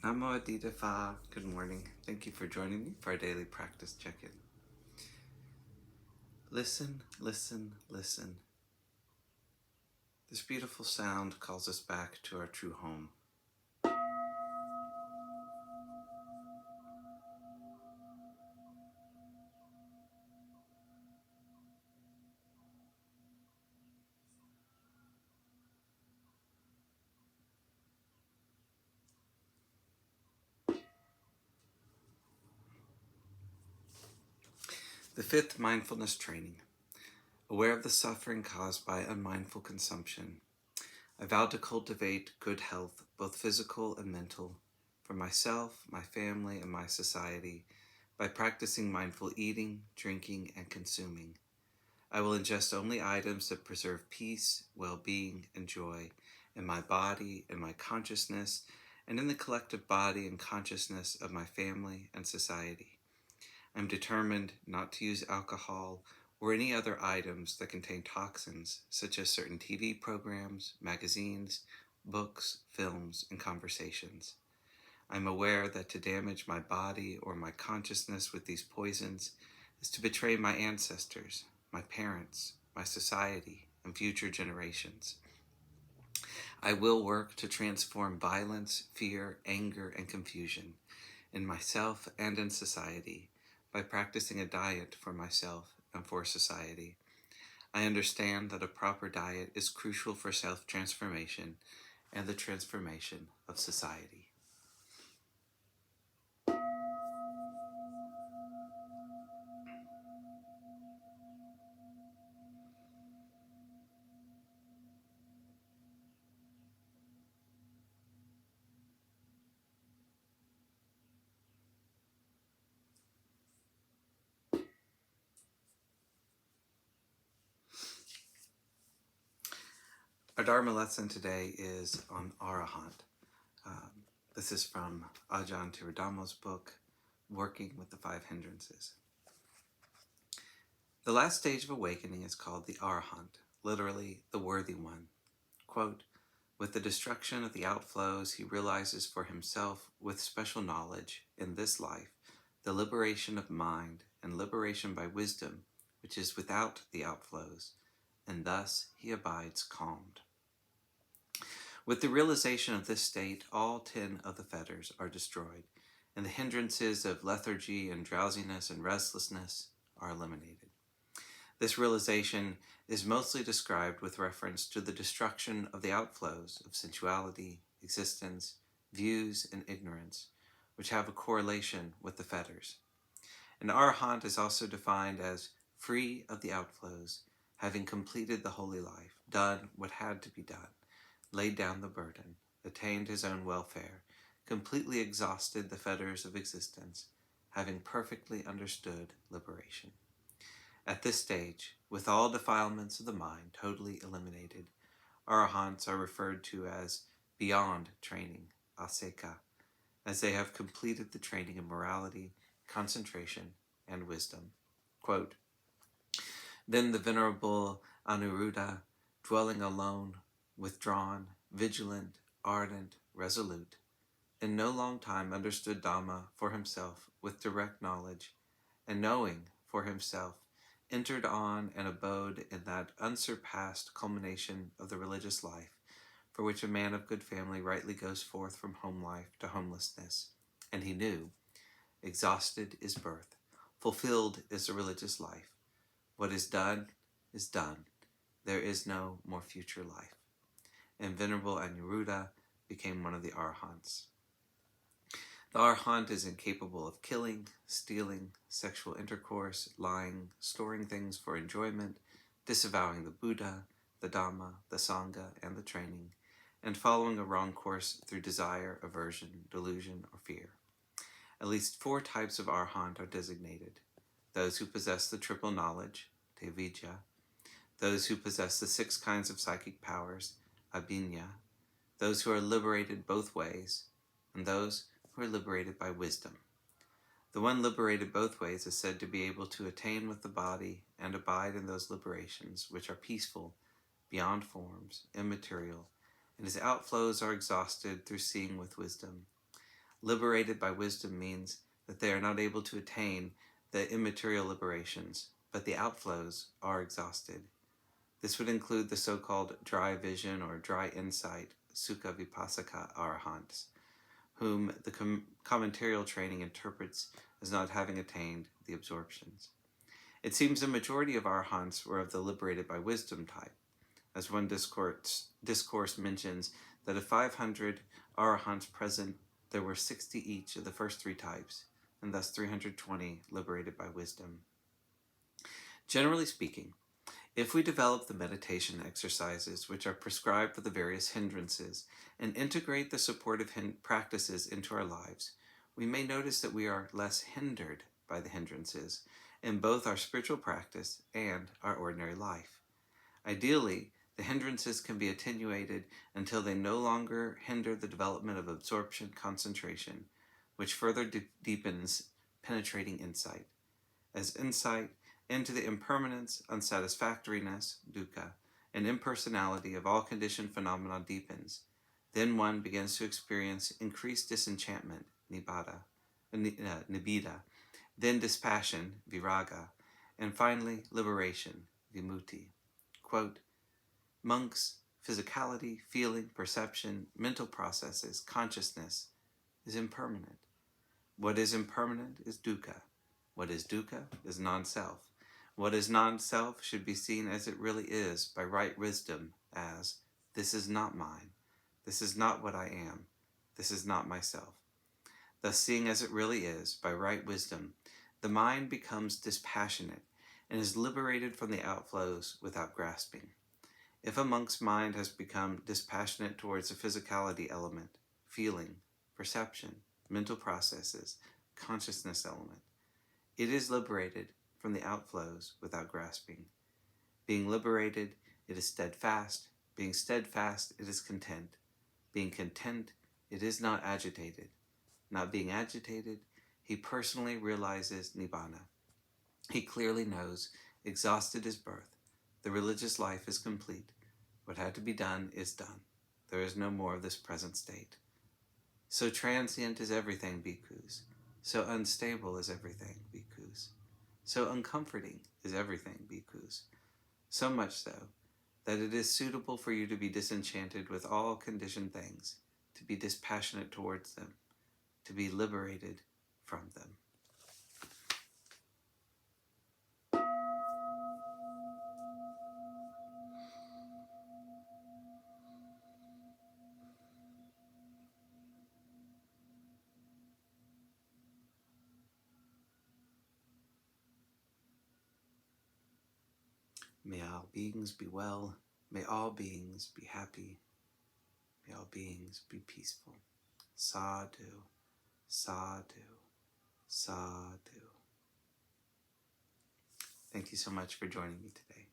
Namo Adita Phat. Good morning. Thank you for joining me for our daily practice check-in. Listen, listen, listen. This beautiful sound calls us back to our true home. The fifth mindfulness training. Aware of the suffering caused by unmindful consumption, I vow to cultivate good health, both physical and mental, for myself, my family, and my society, by practicing mindful eating, drinking, and consuming. I will ingest only items that preserve peace, well-being, and joy in my body, in my consciousness, and in the collective body and consciousness of my family and society. I am determined not to use alcohol or any other items that contain toxins, such as certain TV programs, magazines, books, films, and conversations. I am aware that to damage my body or my consciousness with these poisons is to betray my ancestors, my parents, my society, and future generations. I will work to transform violence, fear, anger, and confusion in myself and in society by practicing a diet for myself and for society. I understand that a proper diet is crucial for self-transformation and the transformation of society. Our Dharma lesson today is on Arahant. This is from Ajahn Thiradhammo's book, Working with the Five Hindrances. The last stage of awakening is called the Arahant, literally the worthy one. Quote, with the destruction of the outflows, he realizes for himself with special knowledge in this life the liberation of mind and liberation by wisdom, which is without the outflows, and thus he abides calmed. With the realization of this state, all 10 of the fetters are destroyed, and the hindrances of lethargy and drowsiness and restlessness are eliminated. This realization is mostly described with reference to the destruction of the outflows of sensuality, existence, views, and ignorance, which have a correlation with the fetters. An arahant is also defined as free of the outflows, having completed the holy life, done what had to be done, laid down the burden, attained his own welfare, completely exhausted the fetters of existence, having perfectly understood liberation. At this stage, with all defilements of the mind totally eliminated, arahants are referred to as beyond training, aseka, as they have completed the training in morality, concentration, and wisdom. Quote, then the Venerable Anuruddha, dwelling alone, withdrawn, vigilant, ardent, resolute, in no long time understood Dhamma for himself with direct knowledge, and knowing for himself, entered on and abode in that unsurpassed culmination of the religious life, for which a man of good family rightly goes forth from home life to homelessness. And he knew, exhausted is birth, fulfilled is the religious life. What is done is done. There is no more future life. And Venerable Anuruddha became one of the arahants. The arahant is incapable of killing, stealing, sexual intercourse, lying, storing things for enjoyment, disavowing the Buddha, the Dhamma, the Sangha, and the training, and following a wrong course through desire, aversion, delusion, or fear. At least 4 types of arahant are designated: those who possess the triple knowledge, tevidya, those who possess the 6 kinds of psychic powers, abhinya, those who are liberated both ways, and those who are liberated by wisdom. The one liberated both ways is said to be able to attain with the body and abide in those liberations which are peaceful, beyond forms, immaterial, and his outflows are exhausted through seeing with wisdom. Liberated by wisdom means that they are not able to attain the immaterial liberations, but the outflows are exhausted. This would include the so-called dry vision or dry insight, Sukha Vipassaka Arahants, whom the commentarial training interprets as not having attained the absorptions. It seems the majority of Arahants were of the liberated by wisdom type, as one discourse mentions that of 500 Arahants present, there were 60 each of the first three types, and thus 320 liberated by wisdom. Generally speaking, if we develop the meditation exercises which are prescribed for the various hindrances and integrate the supportive practices into our lives, we may notice that we are less hindered by the hindrances in both our spiritual practice and our ordinary life. Ideally, the hindrances can be attenuated until they no longer hinder the development of absorption concentration, which further deepens penetrating insight. As insight into the impermanence, unsatisfactoriness, dukkha, and impersonality of all conditioned phenomena deepens, then one begins to experience increased disenchantment, nibbida, then dispassion, viraga, and finally liberation, vimutti. Quote, monks, physicality, feeling, perception, mental processes, consciousness is impermanent. What is impermanent is dukkha. What is dukkha is non-self. What is non-self should be seen as it really is by right wisdom as, this is not mine, this is not what I am, this is not myself. Thus, seeing as it really is by right wisdom, the mind becomes dispassionate and is liberated from the outflows without grasping. If a monk's mind has become dispassionate towards the physicality element, feeling, perception, mental processes, consciousness element, it is liberated from the outflows without grasping. Being liberated, it is steadfast. Being steadfast, it is content. Being content, it is not agitated. Not being agitated, he personally realizes nibbana. He clearly knows, exhausted is birth. The religious life is complete. What had to be done is done. There is no more of this present state. So transient is everything, bhikkhus. So unstable is everything, bhikkhus. So uncomforting is everything, bhikkhus. So much so that it is suitable for you to be disenchanted with all conditioned things, to be dispassionate towards them, to be liberated from them. May all beings be well. May all beings be happy. May all beings be peaceful. Sadhu, sadhu, sadhu. Thank you so much for joining me today.